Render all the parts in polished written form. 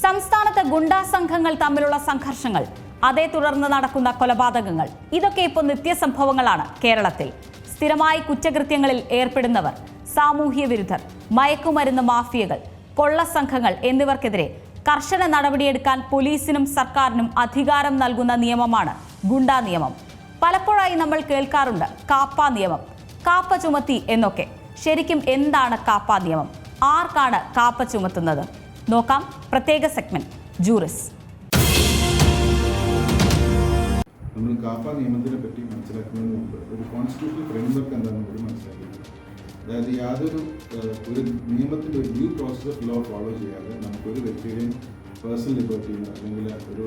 സംസ്ഥാനത്ത് ഗുണ്ടാ സംഘങ്ങൾ തമ്മിലുള്ള സംഘർഷങ്ങൾ, അതേ തുടർന്ന് നടക്കുന്ന കൊലപാതകങ്ങൾ, ഇതൊക്കെ ഇപ്പോൾ നിത്യസംഭവങ്ങളാണ് കേരളത്തിൽ. സ്ഥിരമായി കുറ്റകൃത്യങ്ങളിൽ ഏർപ്പെടുന്നവർ, സാമൂഹ്യ വിരുദ്ധർ, മയക്കുമരുന്ന് മാഫിയകൾ, കൊള്ളസംഘങ്ങൾ എന്നിവർക്കെതിരെ കർശന നടപടിയെടുക്കാൻ പോലീസിനും സർക്കാരിനും അധികാരം നൽകുന്ന നിയമമാണ് ഗുണ്ടാ നിയമം. പലപ്പോഴായി നമ്മൾ കേൾക്കാറുണ്ട് കാപ്പ നിയമം, കാപ്പ ചുമത്തി എന്നൊക്കെ. ശരിക്കും എന്താണ് കാപ്പ നിയമം? ആർക്കാണ് കാപ്പ ചുമത്തുന്നത്? നോക്കാം പ്രത്യേക സെഗ്മെന്റ് ജൂറിസ്. നമ്മൾ കാപ്പ നിയമത്തിനെ പറ്റി മനസ്സിലാക്കുന്നതിന് മുമ്പ് ഒരു കോൺസ്റ്റിറ്റ്യൂഷണൽ ഫ്രെയിംവർക്ക് എന്താണെന്ന് കൂടി മനസ്സിലാക്കിയത്. അതായത് ഒരു നിയമത്തിൻ്റെ ഒരു due process of law follow ചെയ്യാതെ നമുക്കൊരു വ്യക്തിയുടെയും പേഴ്സണൽ ലിബർട്ടീനോ അല്ലെങ്കിൽ ഒരു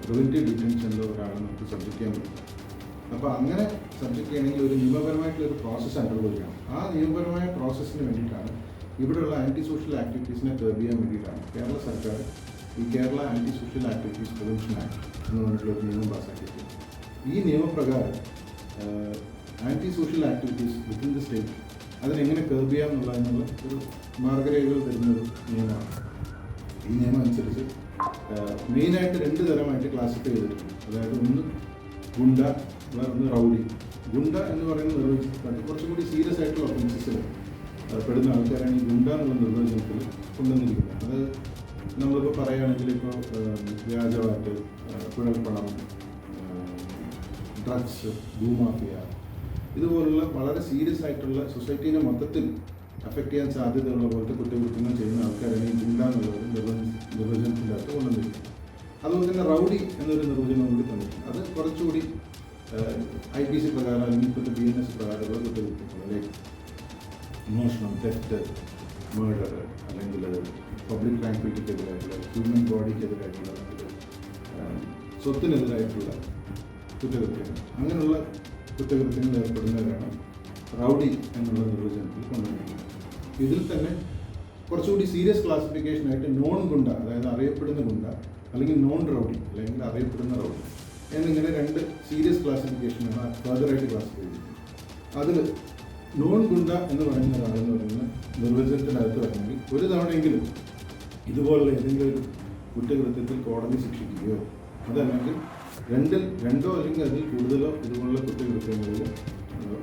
പ്രിവെൻറ്റീവ് ഡിറ്റൻഷനിലോ ഒരാളെ നമുക്ക് സബ്ജക്റ്റ് ചെയ്യാൻ പറ്റില്ല. അപ്പോൾ അങ്ങനെ സബ്ജക്റ്റ് ചെയ്യണമെങ്കിൽ ഒരു നിയമപരമായിട്ടുള്ളൊരു പ്രോസസ്സ് അണ്ടർഗോ ചെയ്യണം. ആ നിയമപരമായ പ്രോസസ്സിന് വേണ്ടിയിട്ടാണ് ഇവിടെയുള്ള ആൻറ്റി സോഷ്യൽ ആക്ടിവിറ്റീസിനെ കർബ് ചെയ്യാൻ വേണ്ടിയിട്ടാണ് കേരള സർക്കാർ ഈ Kerala anti social activities prevention act എന്ന് പറഞ്ഞിട്ടുള്ള ഒരു നിയമം പാസ്സാക്കിയത്. ഈ നിയമപ്രകാരം anti social activities within the state അതിനെങ്ങനെ കർബ് ചെയ്യാം എന്നുള്ളതിനുള്ള ഒരു മാർഗരേഖകൾ തരുന്നൊരു നിയമമാണ്. ഈ നിയമം അനുസരിച്ച് മെയിനായിട്ട് 2 തരമായിട്ട് ക്ലാസിഫൈ ചെയ്തിട്ടുണ്ട്. അതായത് ഒന്ന് ഗുണ്ട, വേറൊന്ന് റൗഡി. ഗുണ്ട എന്ന് പറയുന്നത് നിർവചിച്ചിട്ടുണ്ട് കുറച്ചും കൂടി സീരിയസ് ആയിട്ടുള്ള ഒഫൻസസിൽ പെടുന്ന ആൾക്കാരാണ് ഈ ഗുണ്ട എന്നുള്ള നിർവചനത്തിൽ കൊണ്ടുവന്നിരിക്കുന്നത്. അത് നമ്മളിപ്പോൾ പറയുകയാണെങ്കിൽ ഇപ്പോൾ വ്യാജവാറ്റ്, കുഴൽപ്പണം, ഡ്രഗ്സ്, ഭൂമാഫിയ, ഇതുപോലുള്ള വളരെ സീരിയസ് ആയിട്ടുള്ള സൊസൈറ്റീനെ മൊത്തത്തിൽ അഫക്റ്റ് ചെയ്യാൻ സാധ്യതയുള്ള പോലത്തെ കുറ്റകൃത്യങ്ങൾ ചെയ്യുന്ന ആൾക്കാരാണ് ഈ ഗുണ്ട എന്നുള്ളത് നിർവചനത്തിൻ്റെ അകത്ത് കൊണ്ടുവന്നിരിക്കുന്നത്. അതുപോലെ തന്നെ റൗഡി എന്നൊരു നിർവചനം കൂടി തന്നിട്ടുണ്ട്. അത് കുറച്ചുകൂടി IPC പ്രകാരം അല്ലെങ്കിൽ ഇപ്പോഴത്തെ BNS പ്രകാരമുള്ള കുറ്റകൃത്യങ്ങൾ, ലൈക്ക് മോഷണം, തെറ്റ്, മേർഡർ, അല്ലെങ്കിൽ പബ്ലിക് ട്രാങ്ക്വിലിറ്റിക്കെതിരായിട്ടുള്ള, ഹ്യൂമൻ ബോഡിക്കെതിരായിട്ടുള്ള, സ്വത്തിനെതിരായിട്ടുള്ള കുറ്റകൃത്യങ്ങൾ, അങ്ങനെയുള്ള കുറ്റകൃത്യങ്ങൾ ഏർപ്പെടുന്നവരാണ് റൗഡി എന്നുള്ള നിർവചനത്തിൽ കൊണ്ടുവന്നിരിക്കുന്നത്. ഇതിൽ തന്നെ കുറച്ചുകൂടി സീരിയസ് ക്ലാസിഫിക്കേഷനായിട്ട് നോൺ ഗുണ്ട, അതായത് അറിയപ്പെടുന്ന ഗുണ്ട, അല്ലെങ്കിൽ നോൺ റൗഡി, അല്ലെങ്കിൽ അറിയപ്പെടുന്ന റൗഡി എന്നിങ്ങനെ 2 സീരിയസ് ക്ലാസിഫിക്കേഷനാണ് ഫർദറായിട്ട് ക്ലാസിഫൈ ചെയ്തിരിക്കുന്നത്. അതിൽ നോൺ ഗുണ്ട എന്ന് പറയുന്ന ഒരാളെന്ന് പറയുന്ന നിർവചനത്തിനകത്ത് വരണമെങ്കിൽ ഒരു തവണയെങ്കിലും ഇതുപോലുള്ള ഏതെങ്കിലും ഒരു കുറ്റകൃത്യത്തിൽ കോടതി ശിക്ഷിക്കുകയോ അതല്ലെങ്കിൽ 2 അല്ലെങ്കിൽ അതിൽ കൂടുതലോ ഇതുപോലുള്ള കുറ്റകൃത്യങ്ങളിൽ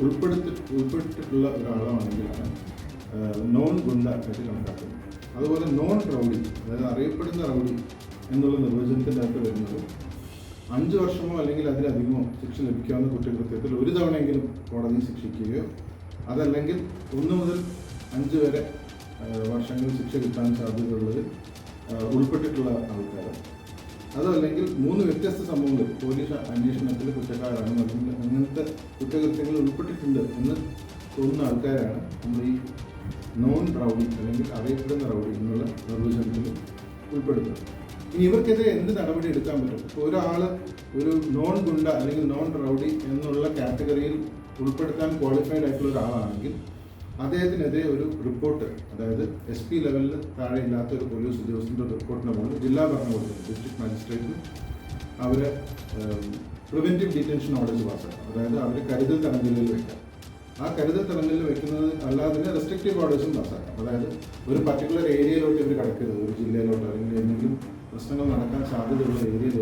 ഉൾപ്പെട്ടിട്ടുള്ള ഒരാളാണെങ്കിലാണ് നോൺ ഗുണ്ട ആയിട്ട് കണക്കാക്കുന്നത്. അതുപോലെ നോൺ റൗഡി, അതായത് അറിയപ്പെടുന്ന റൗഡി എന്നുള്ള നിർവചനത്തിൻ്റെ അകത്ത് വരുന്നത് 5 വർഷമോ അല്ലെങ്കിൽ അതിലധികമോ ശിക്ഷ ലഭിക്കാവുന്ന കുറ്റകൃത്യത്തിൽ ഒരു തവണയെങ്കിലും കോടതി ശിക്ഷിക്കുകയോ അതല്ലെങ്കിൽ 1 മുതൽ 5 വരെ വർഷങ്ങൾ ശിക്ഷ കിട്ടാൻ സാധ്യതയുള്ളത് ഉൾപ്പെട്ടിട്ടുള്ള ആൾക്കാർ, അതല്ലെങ്കിൽ 3 വ്യത്യസ്ത സംഭവങ്ങൾ പോലീസ് അന്വേഷണത്തിൽ കുറ്റക്കാരാണ് അല്ലെങ്കിൽ അങ്ങനത്തെ കുറ്റകൃത്യങ്ങൾ ഉൾപ്പെട്ടിട്ടുണ്ട് എന്ന് തോന്നുന്ന ആൾക്കാരാണ് നമ്മൾ ഈ നോൺ റൗഡി അല്ലെങ്കിൽ അറിയപ്പെടുന്ന റൗഡി എന്നുള്ള നിർവചനത്തിൽ ഉൾപ്പെടുത്തുന്നത്. ഇനി ഇവർക്കെതിരെ എന്ത് നടപടി എടുക്കാൻ പറ്റും? ഇപ്പോൾ ഒരാൾ ഒരു നോൺ ഗുണ്ട അല്ലെങ്കിൽ നോൺ റൗഡി എന്നുള്ള കാറ്റഗറിയിൽ ഉൾപ്പെടുത്താൻ ക്വാളിഫൈഡ് ആയിട്ടുള്ള ഒരാളാണെങ്കിൽ അദ്ദേഹത്തിനെതിരെ ഒരു റിപ്പോർട്ട്, അതായത് SP ലെവലിൽ താഴെ ഇല്ലാത്ത ഒരു പോലീസ് ഉദ്യോഗസ്ഥൻ്റെ റിപ്പോർട്ടിന് മുകളിൽ ജില്ലാ ഭരണകൂടത്തിന്, ഡിസ്ട്രിക്ട് മജിസ്ട്രേറ്റിന് അവരെ പ്രിവെൻറ്റീവ് ഡിറ്റൻഷൻ ഓർഡേഴ്സ് പാസ്സാക്കാം. അതായത് അവർ കരുതൽ തടങ്കലിൽ വയ്ക്കാം. ആ കരുതൽ തടങ്കലിൽ വയ്ക്കുന്നത് അല്ലാതെ റെസ്ട്രിക്റ്റീവ് ഓർഡേഴ്സും പാസ്സാക്കാം. അതായത് ഒരു പർട്ടിക്കുലർ ഏരിയയിലോട്ട് ഇവർ കടക്കരുത്, ഒരു ജില്ലയിലോട്ടോ അല്ലെങ്കിൽ എന്തെങ്കിലും പ്രശ്നങ്ങൾ നടക്കാൻ സാധ്യതയുള്ള ഏരിയയിൽ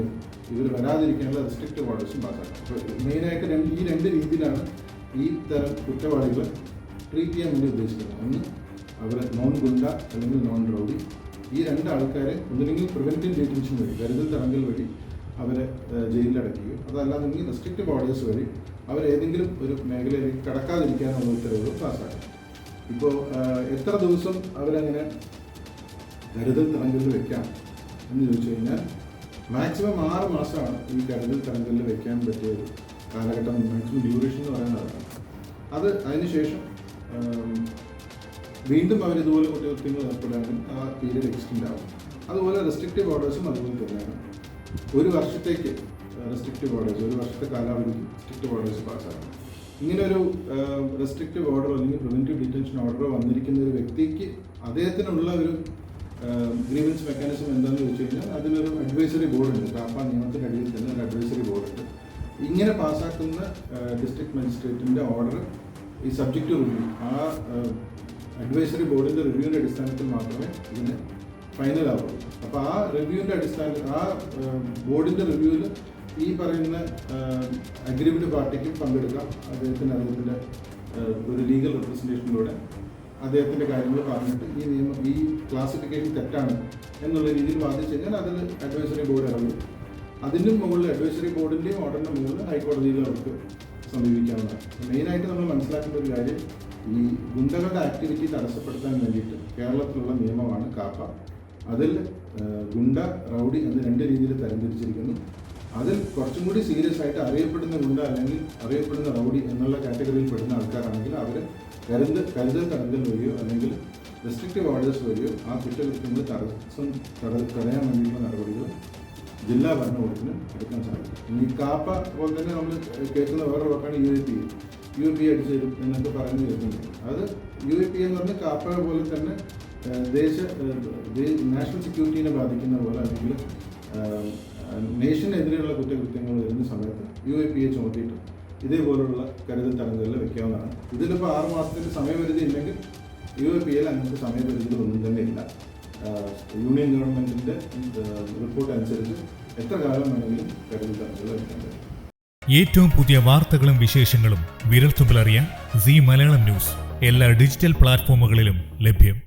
ഇവർ വരാതിരിക്കാനുള്ള റെസ്ട്രിക്റ്റീവ് ഓർഡേഴ്സും പാസ്സാക്കാം. അപ്പോൾ മെയിനായിട്ട് ഈ 2 രീതിയിലാണ് ഈ തരം കുറ്റവാളികളെ ട്രീറ്റ് ചെയ്യാൻ വേണ്ടി ഉദ്ദേശിക്കുന്നത്. ഒന്ന് അവർ നോൺ ഗുണ്ട അല്ലെങ്കിൽ നോൺ റൗഡി. ഈ 2 ആൾക്കാരെ ഒന്നില്ലെങ്കിൽ പ്രിവെൻറ്റീവ് ഡിറ്റൻഷൻ വഴി, കരുതൽ തടങ്കൽ വഴി അവരെ ജയിലിലടയ്ക്കുകയോ അതല്ലാതെങ്കിൽ റെസ്ട്രിക്റ്റീവ് ഓർഡേഴ്സ് വഴി അവരേതെങ്കിലും ഒരു മേഖലയിലേക്ക് കടക്കാതിരിക്കാനുള്ള ഉത്തരവുകൾ പാസ്സാക്കും. ഇപ്പോൾ എത്ര ദിവസം അവരങ്ങനെ കരുതൽ തടങ്കലിൽ വെക്കാം എന്ന് ചോദിച്ചു കഴിഞ്ഞാൽ മാക്സിമം 6 മാസമാണ് ഈ കരുതൽ തടങ്കലിൽ വെക്കാൻ പറ്റിയ ഒരു കാലഘട്ടം. മാക്സിമം ഡ്യൂറേഷൻ എന്ന് പറയുന്നതാണ്. അതിനുശേഷം വീണ്ടും അവരിതുപോലെ കുറ്റകൃത്യങ്ങൾ ഏർപ്പെടാനും ആ പീരീഡ് എക്സ്റ്റെൻഡ് ആവും. അതുപോലെ റെസ്ട്രിക്റ്റീവ് ഓർഡേഴ്സും അതുപോലെ തന്നെയാണ്. 1 വർഷത്തേക്ക് റെസ്ട്രിക്റ്റീവ് ഓർഡേഴ്സ്, 1 വർഷത്തെ കാലാവധിക്ക് റെസ്ട്രിക്റ്റീവ് ഓർഡേഴ്സ് പാസ്സാകും. ഇങ്ങനൊരു റെസ്ട്രിക്റ്റീവ് ഓർഡർ അല്ലെങ്കിൽ പ്രിവെൻറ്റീവ് ഡിറ്റൻഷൻ ഓർഡർ വന്നിരിക്കുന്ന ഒരു വ്യക്തിക്ക് അദ്ദേഹത്തിനുള്ള ഒരു ഗ്രീവൻസ് മെക്കാനിസം എന്താണെന്ന് വെച്ച് കഴിഞ്ഞാൽ അതിനൊരു അഡ്വൈസറി ബോർഡുണ്ട്. കാപ്പ നിയമത്തിൻ്റെ അടിയിൽ തന്നെ ഒരു അഡ്വൈസറി ബോർഡുണ്ട്. ഇങ്ങനെ പാസ്സാക്കുന്ന ഡിസ്ട്രിക്ട് മജിസ്ട്രേറ്റിൻ്റെ ഓർഡർ ഈ സബ്ജക്റ്റ് റിവ്യൂ, ആ അഡ്വൈസറി ബോർഡിൻ്റെ റിവ്യൂവിൻ്റെ അടിസ്ഥാനത്തിൽ മാത്രമേ ഇതിനെ ഫൈനൽ ആവുള്ളൂ. അപ്പോൾ ആ റിവ്യൂവിൻ്റെ അടിസ്ഥാനത്തിൽ ആ ബോർഡിൻ്റെ റിവ്യൂവിൽ ഈ പറയുന്ന അഗ്രീവ്ഡ് പാർട്ടിക്കും പങ്കെടുക്കാം. അദ്ദേഹത്തിൻ്റെ ഒരു ലീഗൽ റെപ്രസെൻറ്റേഷനിലൂടെ അദ്ദേഹത്തിൻ്റെ കാര്യങ്ങൾ പറഞ്ഞിട്ട് ഈ ക്ലാസിഫിക്കേഷൻ തെറ്റാണ് എന്നുള്ള രീതിയിൽ വാദിച്ചു കഴിഞ്ഞാൽ അതിൽ അഡ്വൈസറി ബോർഡ് ഇറങ്ങും. അതിനും മുകളിൽ അഡ്വൈസറി ബോർഡിൻ്റെയും ഓർഡറിൻ്റെ മുകളിൽ ഹൈക്കോടതിയിൽ അവർക്ക് സമീപിക്കാവുന്നതാണ്. മെയിനായിട്ട് നമ്മൾ മനസ്സിലാക്കേണ്ട ഒരു കാര്യം, ഈ ഗുണ്ടകളുടെ ആക്ടിവിറ്റി തടസ്സപ്പെടുത്താൻ വേണ്ടിയിട്ട് കേരളത്തിലുള്ള നിയമമാണ് കാപ്പ. അതിൽ ഗുണ്ട, റൗഡി എന്ന് 2 രീതിയിൽ തരംതിരിച്ചിരിക്കുന്നു. അതിൽ കുറച്ചും കൂടി സീരിയസ് ആയിട്ട് അറിയപ്പെടുന്ന ഗുണ്ട അല്ലെങ്കിൽ അറിയപ്പെടുന്ന റൗഡി എന്നുള്ള കാറ്റഗറിയിൽ പെടുന്ന ആൾക്കാരാണെങ്കിൽ അവർ കരുതൽ തടങ്കൽ വഴിയോ അല്ലെങ്കിൽ റെസ്ട്രിക്റ്റീവ് ഓർഡേഴ്സ് വഴിയോ ആ കുറ്റകൃത്യങ്ങൾ തടയാൻ വേണ്ടിയിട്ടുള്ള നടപടികൾ ജില്ലാ ഭരണകൂടത്തിന് എടുക്കാൻ സാധിക്കും. ഈ കാപ്പ പോലെ തന്നെ നമ്മൾ കേൾക്കുന്ന വേറെ വാക്കാണ് UAP അടിച്ചു തരും എന്നൊക്കെ പറഞ്ഞു കേൾക്കുന്നത്. അത് UAP എന്ന് പറഞ്ഞാൽ കാപ്പ പോലെ തന്നെ നാഷണൽ സെക്യൂരിറ്റീനെ ബാധിക്കുന്ന പോലെ അല്ലെങ്കിൽ നേഷനെതിരെയുള്ള കുറ്റകൃത്യങ്ങൾ വരുന്ന സമയത്ത് UAP ചുമത്തിയിട്ട് ഇതേപോലുള്ള കരുതൽ തടങ്കലിൽ വെക്കാവുന്നതാണ്. ഇതിലിപ്പോൾ 6 മാസത്തേക്ക് സമയപരിധി ഇല്ലെങ്കിൽ UAP അങ്ങനത്തെ സമയപരിധികളൊന്നും തന്നെ ഇല്ല. യൂണിയൻ ഗവൺമെൻറ്റിൻ്റെ റിപ്പോർട്ട് അനുസരിച്ച് എത്ര കാലം വേണമെങ്കിലും കരുതൽ തടങ്കലിൽ വെക്കാൻ കഴിയും. ഏറ്റവും പുതിയ വാർത്തകളും വിശേഷങ്ങളും വിരൽത്തുമ്പിലറിയാൻ സീ മലയാളം ന്യൂസ് എല്ലാ ഡിജിറ്റൽ പ്ലാറ്റ്ഫോമുകളിലും ലഭ്യം.